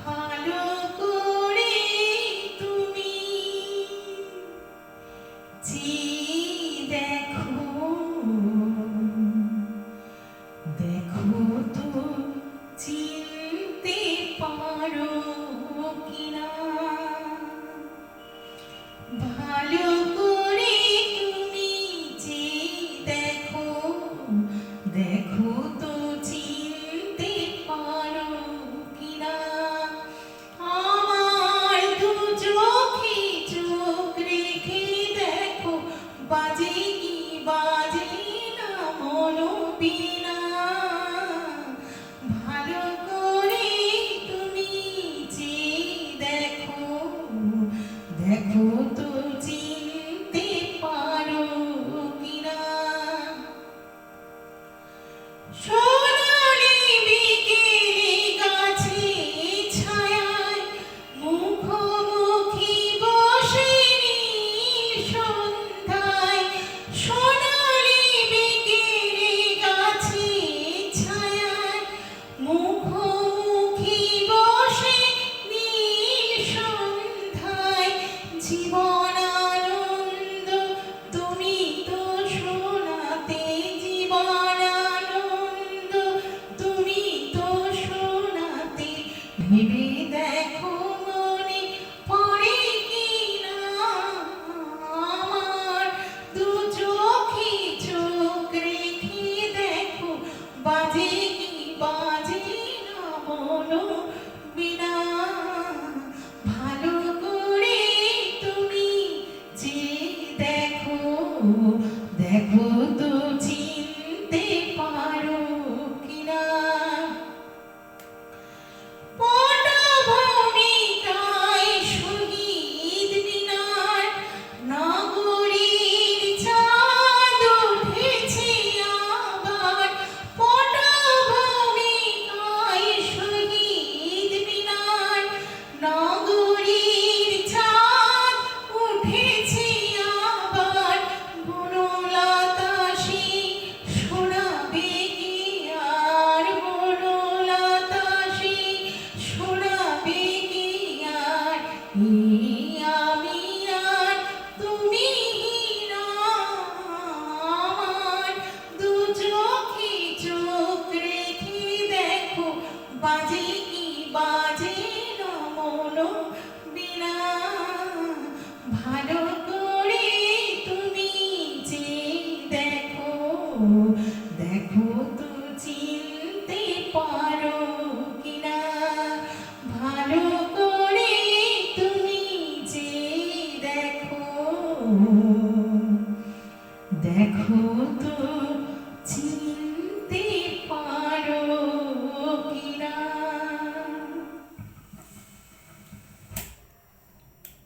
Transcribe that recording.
ভালো করে তুমি চেয়ে দেখো, দেখো তো চিনতে পারো কিনা। ভালো করে তুমি চেয়ে দেখো, দেখো তো চিনতে পারো কিনা। আমার দু চোখে চোখ রেখে দেখো, বাজে কি বাজে না মনো বিনা। ভালো করে তুমি চেয়ে দেখো, দেখো তো চিনতে পারো কিনা। সোনালি বিকেলে গাছে ছায়ায় মুখোমুখি বসে নীল সন্ধ্যায়। সোনালি বিকেলে গাছে ছায়ায় মুখোমুখি বসে নীল সন্ধ্যায়। জীবন আনন্দ তুমি তো শোনাতে, জীবন আনন্দ তুমি তো শোনাতে। ভেবে দেখো মনে পড়ে কিনা, আমার দু চোখে চোখ রেখে দেখো, বাজে কি বাজে না মনো বিনা। ভালো করে তুমি চেয়ে দেখো, দেখো তো চিনতে পারো কিনা। পটভূমিকায় শহীদ মিনার, নগরীর চাঁদ উঠেছে আবার। পটভূমিকায় শহীদ মিনার, নগরীর চাঁদ উঠেছে আবার। বনলতা সে শোনাবে কি আর, বনলতা সে শোনাবে কি আর। এই আমি আর তুমি না, আমার দু চোখে চোখ রেখে দেখো, বাজে কি বাজে না মনো বিনা। ভালো করে তুমি চেয়ে দেখো, দেখো তো চিনতে পারো কিনা। ভালো